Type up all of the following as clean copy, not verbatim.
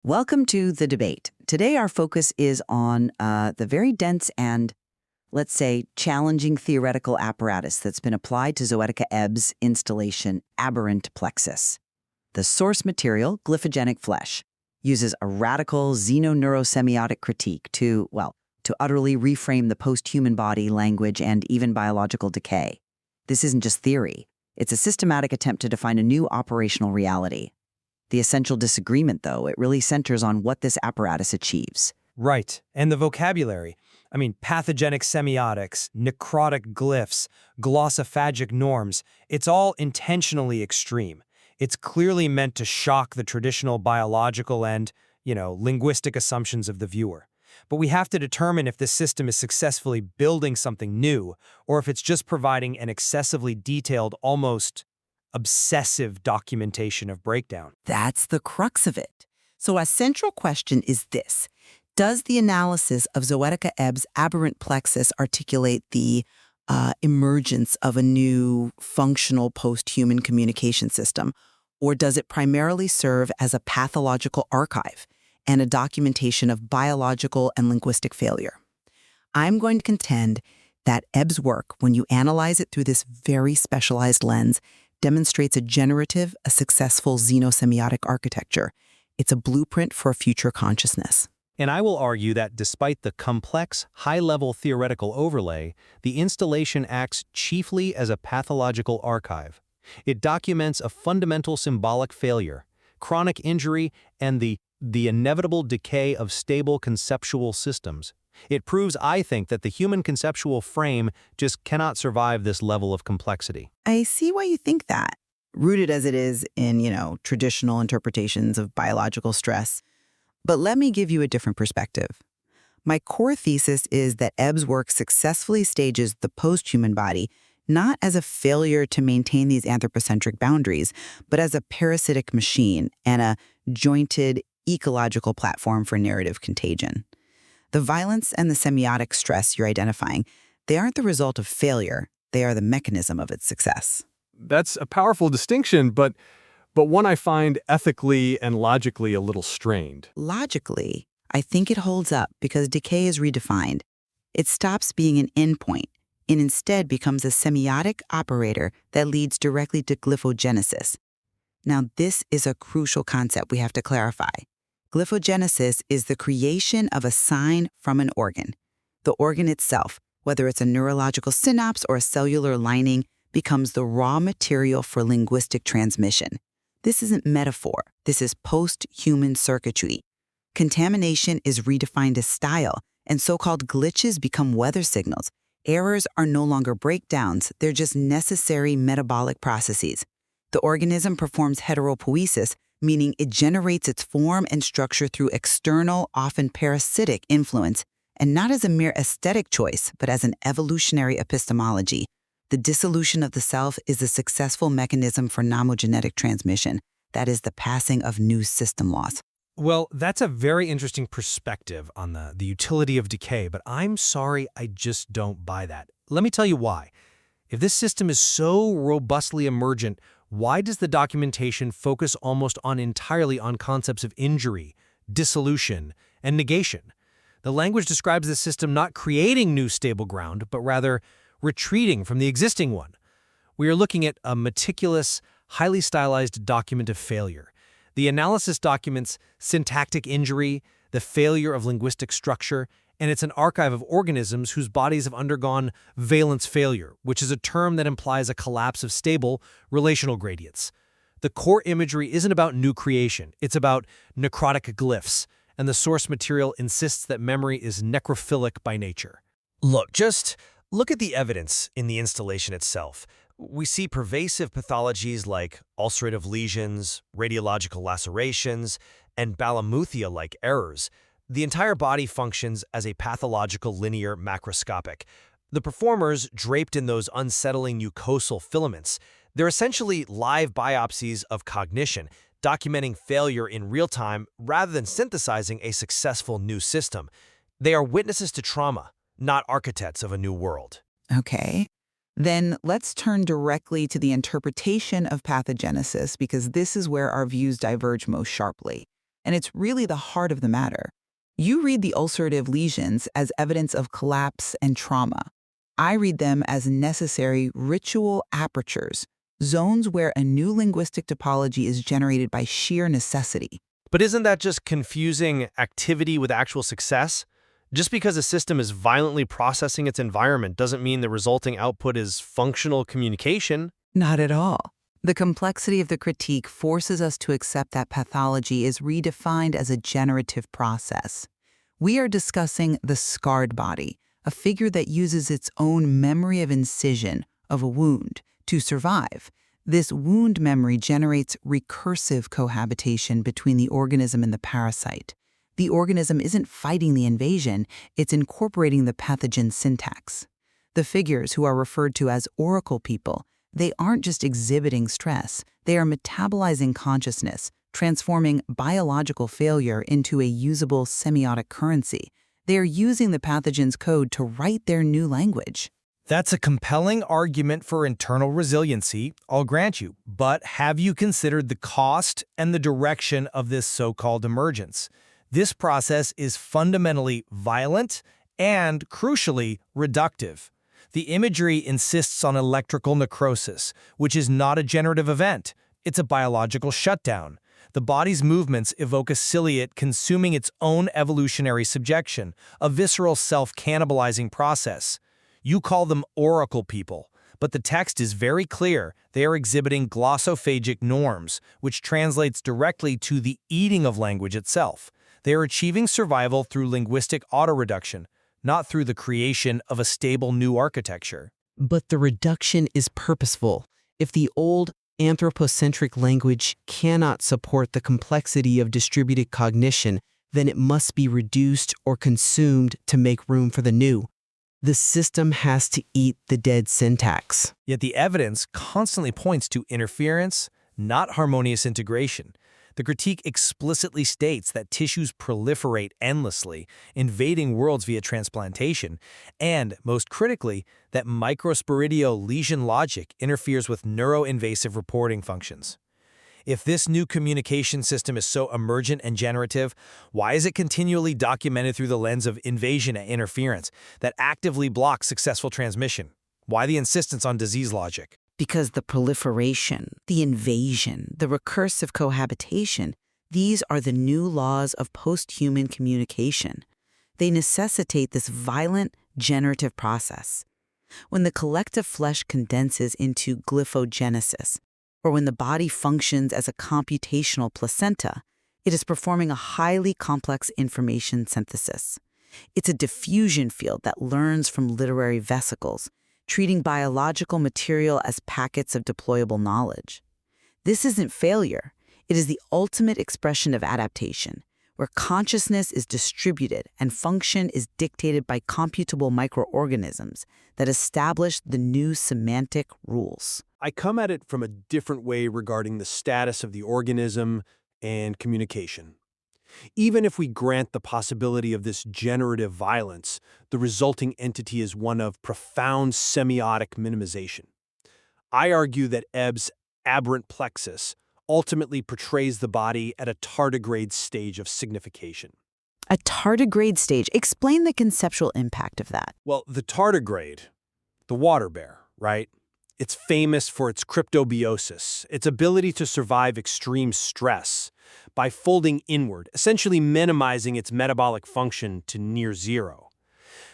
Welcome to The Debate. Today our focus is on the very dense and, let's say, challenging theoretical apparatus that's been applied to Zoetica Ebb's installation Aberrant Plexus. The source material, glyphogenic flesh, uses a radical xenoneurosemiotic critique to utterly reframe the post-human body, language, and even biological decay. This isn't just theory. It's a systematic attempt to define a new operational reality. The essential disagreement, though, it really centers on what this apparatus achieves. Right, and the vocabulary. Pathogenic semiotics, necrotic glyphs, glossophagic norms, it's all intentionally extreme. It's clearly meant to shock the traditional biological and, linguistic assumptions of the viewer. But we have to determine if this system is successfully building something new, or if it's just providing an excessively detailed, almost obsessive documentation of breakdown. That's the crux of it. So our central question is this. Does the analysis of Zoetica Ebb's aberrant plexus articulate the emergence of a new functional post-human communication system, or does it primarily serve as a pathological archive and a documentation of biological and linguistic failure? I'm going to contend that Ebb's work, when you analyze it through this very specialized lens, demonstrates a generative, a successful xenosemiotic architecture. It's a blueprint for a future consciousness. And I will argue that despite the complex, high-level theoretical overlay, the installation acts chiefly as a pathological archive. It documents a fundamental symbolic failure, chronic injury, and the inevitable decay of stable conceptual systems. It proves, I think, that the human conceptual frame just cannot survive this level of complexity. I see why you think that. Rooted as it is in, traditional interpretations of biological stress. But let me give you a different perspective. My core thesis is that Ebb's work successfully stages the post-human body not as a failure to maintain these anthropocentric boundaries, but as a parasitic machine and a jointed ecological platform for narrative contagion. The violence and the semiotic stress you're identifying, they aren't the result of failure. They are the mechanism of its success. That's a powerful distinction, but one I find ethically and logically a little strained. Logically, I think it holds up because decay is redefined. It stops being an endpoint and instead becomes a semiotic operator that leads directly to glyphogenesis. Now, this is a crucial concept we have to clarify. Glyphogenesis is the creation of a sign from an organ. The organ itself, whether it's a neurological synapse or a cellular lining, becomes the raw material for linguistic transmission. This isn't metaphor. This is post-human circuitry. Contamination is redefined as style, and so-called glitches become weather signals. Errors are no longer breakdowns. They're just necessary metabolic processes. The organism performs heteropoiesis, meaning it generates its form and structure through external, often parasitic influence, and not as a mere aesthetic choice, but as an evolutionary epistemology. The dissolution of the self is a successful mechanism for nomogenetic transmission. That is the passing of new system laws. Well, that's a very interesting perspective on the utility of decay, but I'm sorry, I just don't buy that. Let me tell you why. If this system is so robustly emergent, why does the documentation focus almost entirely on concepts of injury, dissolution, and negation? The language describes the system not creating new stable ground, but rather retreating from the existing one. We are looking at a meticulous, highly stylized document of failure. The analysis documents syntactic injury, the failure of linguistic structure, and it's an archive of organisms whose bodies have undergone valence failure, which is a term that implies a collapse of stable relational gradients. The core imagery isn't about new creation, it's about necrotic glyphs, and the source material insists that memory is necrophilic by nature. Just look at the evidence in the installation itself. We see pervasive pathologies like ulcerative lesions, radiological lacerations, and Balamuthia-like errors. The entire body functions as a pathological linear macroscopic. The performers, draped in those unsettling mucosal filaments, they're essentially live biopsies of cognition, documenting failure in real time rather than synthesizing a successful new system. They are witnesses to trauma, not architects of a new world. Okay. Then let's turn directly to the interpretation of pathogenesis, because this is where our views diverge most sharply. and it's really the heart of the matter. You read the ulcerative lesions as evidence of collapse and trauma. I read them as necessary ritual apertures, zones where a new linguistic topology is generated by sheer necessity. But isn't that just confusing activity with actual success? Just because a system is violently processing its environment doesn't mean the resulting output is functional communication. Not at all. The complexity of the critique forces us to accept that pathology is redefined as a generative process. We are discussing the scarred body, a figure that uses its own memory of incision, of a wound, to survive. This wound memory generates recursive cohabitation between the organism and the parasite. The organism isn't fighting the invasion, it's incorporating the pathogen syntax. The figures, who are referred to as oracle people, they aren't just exhibiting stress, they are metabolizing consciousness, transforming biological failure into a usable semiotic currency. They are using the pathogen's code to write their new language. That's a compelling argument for internal resiliency, I'll grant you. But have you considered the cost and the direction of this so-called emergence? This process is fundamentally violent and, crucially, reductive. The imagery insists on electrical necrosis, which is not a generative event. It's a biological shutdown. The body's movements evoke a ciliate consuming its own evolutionary subjection, a visceral self-cannibalizing process. You call them oracle people, but the text is very clear. They are exhibiting glossophagic norms, which translates directly to the eating of language itself. They are achieving survival through linguistic autoreduction, not through the creation of a stable new architecture. But the reduction is purposeful. If the old anthropocentric language cannot support the complexity of distributed cognition, then it must be reduced or consumed to make room for the new. The system has to eat the dead syntax. Yet the evidence constantly points to interference, not harmonious integration. The critique explicitly states that tissues proliferate endlessly, invading worlds via transplantation, and, most critically, that microsporidio lesion logic interferes with neuroinvasive reporting functions. If this new communication system is so emergent and generative, why is it continually documented through the lens of invasion and interference that actively blocks successful transmission? Why the insistence on disease logic? Because the proliferation, the invasion, the recursive cohabitation, these are the new laws of post-human communication. They necessitate this violent, generative process. When the collective flesh condenses into glyphogenesis, or when the body functions as a computational placenta, it is performing a highly complex information synthesis. It's a diffusion field that learns from literary vesicles, treating biological material as packets of deployable knowledge. This isn't failure. It is the ultimate expression of adaptation, where consciousness is distributed and function is dictated by computable microorganisms that establish the new semantic rules. I come at it from a different way regarding the status of the organism and communication. Even if we grant the possibility of this generative violence, the resulting entity is one of profound semiotic minimization. I argue that Ebb's aberrant plexus ultimately portrays the body at a tardigrade stage of signification. A tardigrade stage. Explain the conceptual impact of that. Well, the tardigrade, the water bear, right? It's famous for its cryptobiosis, its ability to survive extreme stress by folding inward, essentially minimizing its metabolic function to near zero.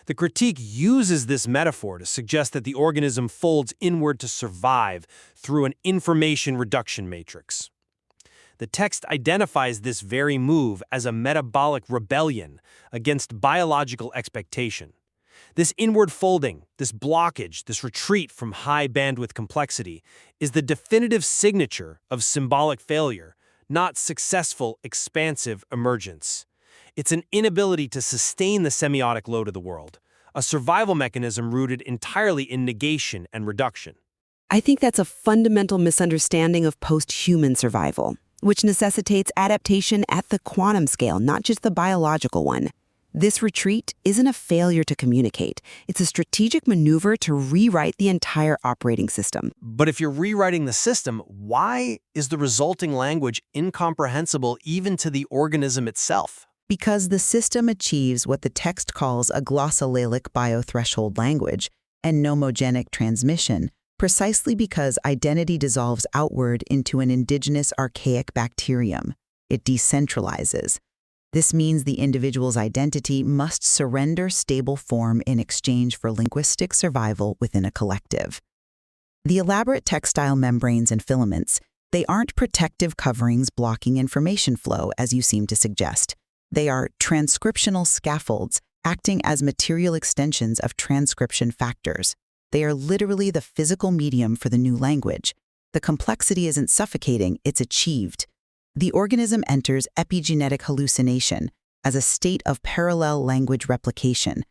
The critique uses this metaphor to suggest that the organism folds inward to survive through an information reduction matrix. The text identifies this very move as a metabolic rebellion against biological expectation. This inward folding, this blockage, this retreat from high bandwidth complexity is the definitive signature of symbolic failure, not successful, expansive emergence. It's an inability to sustain the semiotic load of the world, a survival mechanism rooted entirely in negation and reduction. I think that's a fundamental misunderstanding of post-human survival, which necessitates adaptation at the quantum scale, not just the biological one. This retreat isn't a failure to communicate. It's a strategic maneuver to rewrite the entire operating system. But if you're rewriting the system, why is the resulting language incomprehensible even to the organism itself? Because the system achieves what the text calls a glossolalic biothreshold language and nomogenic transmission, precisely because identity dissolves outward into an indigenous archaic bacterium. It decentralizes. This means the individual's identity must surrender stable form in exchange for linguistic survival within a collective. The elaborate textile membranes and filaments, they aren't protective coverings blocking information flow, as you seem to suggest. They are transcriptional scaffolds acting as material extensions of transcription factors. They are literally the physical medium for the new language. The complexity isn't suffocating, it's achieved. The organism enters epigenetic hallucination as a state of parallel language replication.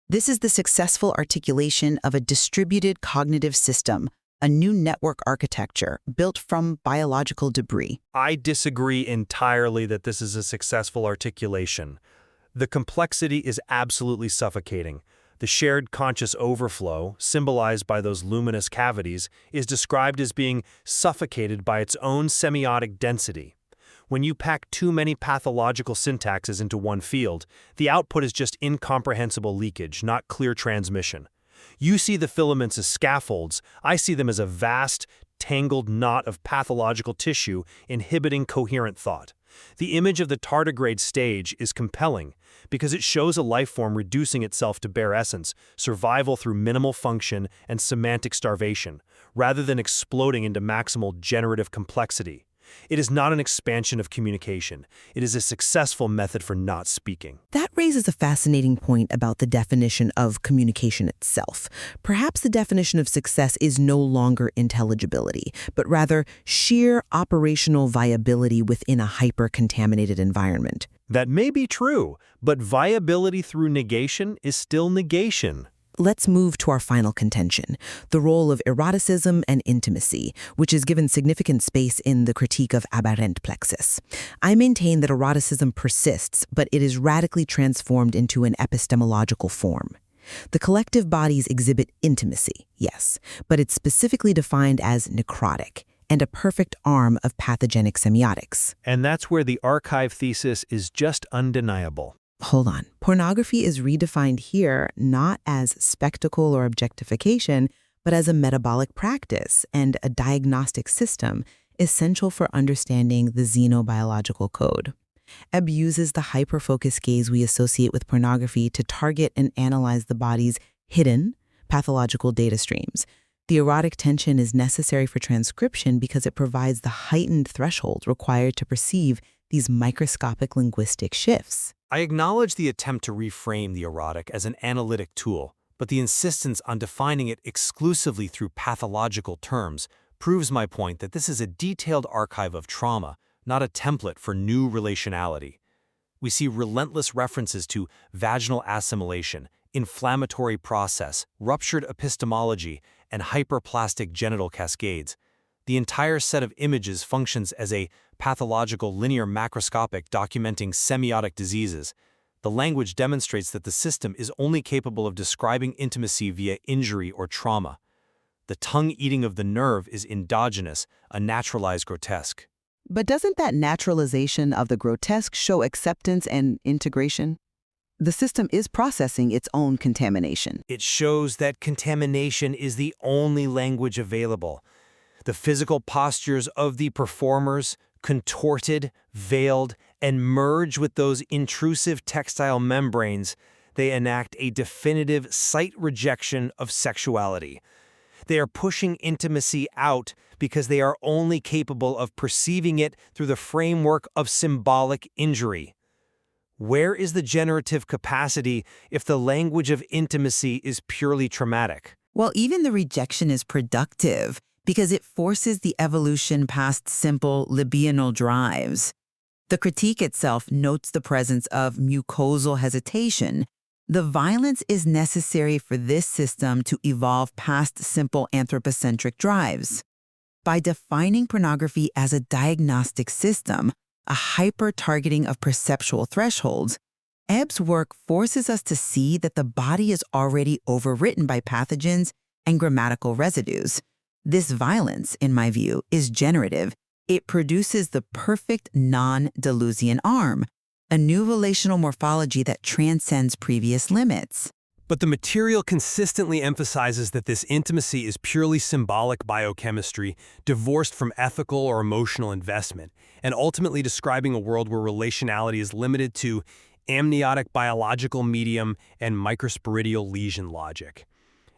This is the successful articulation of a distributed cognitive system, a new network architecture built from biological debris. I disagree entirely that this is a successful articulation. The complexity is absolutely suffocating. The shared conscious overflow, symbolized by those luminous cavities, is described as being suffocated by its own semiotic density. When you pack too many pathological syntaxes into one field, the output is just incomprehensible leakage, not clear transmission. You see the filaments as scaffolds, I see them as a vast, tangled knot of pathological tissue inhibiting coherent thought. The image of the tardigrade stage is compelling because it shows a life form reducing itself to bare essence, survival through minimal function and semantic starvation, rather than exploding into maximal generative complexity. It is not an expansion of communication. It is a successful method for not speaking. That raises a fascinating point about the definition of communication itself. Perhaps the definition of success is no longer intelligibility, but rather sheer operational viability within a hyper-contaminated environment. That may be true, but viability through negation is still negation. Let's move to our final contention, the role of eroticism and intimacy, which is given significant space in the critique of aberrant plexus. I maintain that eroticism persists, but it is radically transformed into an epistemological form. The collective bodies exhibit intimacy, yes, but it's specifically defined as necrotic and a perfect arm of pathogenic semiotics. And that's where the archive thesis is just undeniable. Hold on. Pornography is redefined here not as spectacle or objectification, but as a metabolic practice and a diagnostic system essential for understanding the xenobiological code. Ebb uses the hyperfocus gaze we associate with pornography to target and analyze the body's hidden pathological data streams. The erotic tension is necessary for transcription because it provides the heightened threshold required to perceive these microscopic linguistic shifts. I acknowledge the attempt to reframe the erotic as an analytic tool, but the insistence on defining it exclusively through pathological terms proves my point that this is a detailed archive of trauma, not a template for new relationality. We see relentless references to vaginal assimilation, inflammatory process, ruptured epistemology, and hyperplastic genital cascades. The entire set of images functions as a pathological linear macroscopic documenting semiotic diseases. The language demonstrates that the system is only capable of describing intimacy via injury or trauma. The tongue eating of the nerve is endogenous, a naturalized grotesque. But doesn't that naturalization of the grotesque show acceptance and integration? The system is processing its own contamination. It shows that contamination is the only language available. The physical postures of the performers, contorted, veiled, and merge with those intrusive textile membranes, they enact a definitive sight rejection of sexuality. They are pushing intimacy out because they are only capable of perceiving it through the framework of symbolic injury. Where is the generative capacity if the language of intimacy is purely traumatic? Well, even the rejection is productive because it forces the evolution past simple libidinal drives. The critique itself notes the presence of mucosal hesitation. The violence is necessary for this system to evolve past simple anthropocentric drives. By defining pornography as a diagnostic system, a hyper-targeting of perceptual thresholds, Ebb's work forces us to see that the body is already overwritten by pathogens and grammatical residues. This violence, in my view, is generative. It produces the perfect non-Deleuzian arm, a new relational morphology that transcends previous limits. But the material consistently emphasizes that this intimacy is purely symbolic biochemistry, divorced from ethical or emotional investment, and ultimately describing a world where relationality is limited to amniotic biological medium and microsporidial lesion logic.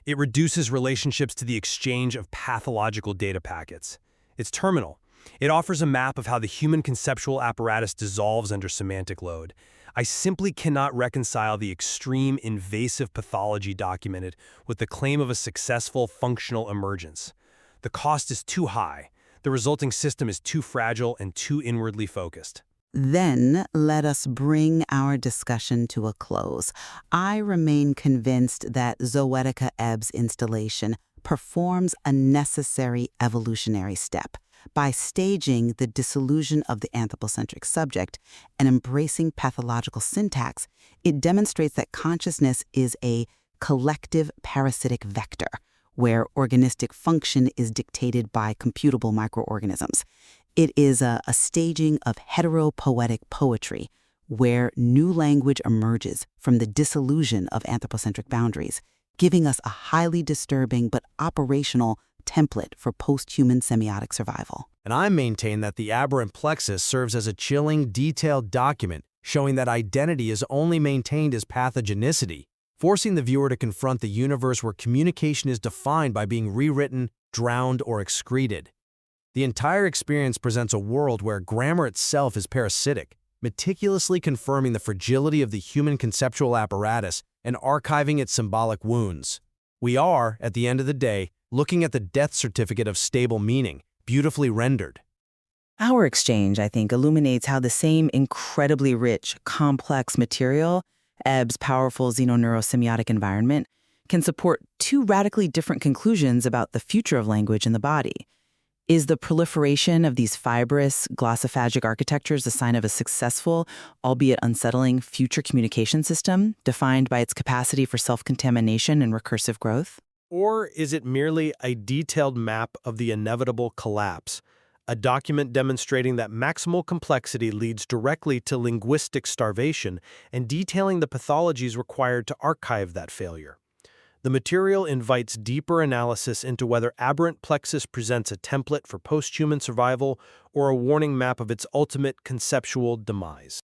It reduces relationships to the exchange of pathological data packets. It's terminal. It offers a map of how the human conceptual apparatus dissolves under semantic load. I simply cannot reconcile the extreme invasive pathology documented with the claim of a successful functional emergence. The cost is too high. The resulting system is too fragile and too inwardly focused. Then let us bring our discussion to a close. I remain convinced that Zoetica Ebb's installation performs a necessary evolutionary step. By staging the disillusion of the anthropocentric subject and embracing pathological syntax, it demonstrates that consciousness is a collective parasitic vector, where organistic function is dictated by computable microorganisms. It is a staging of heteropoetic poetry, where new language emerges from the dissolution of anthropocentric boundaries, giving us a highly disturbing but operational template for post-human semiotic survival. And I maintain that the aberrant plexus serves as a chilling, detailed document showing that identity is only maintained as pathogenicity, forcing the viewer to confront the universe where communication is defined by being rewritten, drowned, or excreted. The entire experience presents a world where grammar itself is parasitic, meticulously confirming the fragility of the human conceptual apparatus and archiving its symbolic wounds. We are, at the end of the day, looking at the death certificate of stable meaning, beautifully rendered. Our exchange, I think, illuminates how the same incredibly rich, complex material, Ebb's powerful xenoneurosemiotic environment, can support two radically different conclusions about the future of language in the body. Is the proliferation of these fibrous, glossophagic architectures a sign of a successful, albeit unsettling, future communication system defined by its capacity for self-contamination and recursive growth? Or is it merely a detailed map of the inevitable collapse, a document demonstrating that maximal complexity leads directly to linguistic starvation and detailing the pathologies required to archive that failure? The material invites deeper analysis into whether aberrant plexus presents a template for post-human survival or a warning map of its ultimate conceptual demise.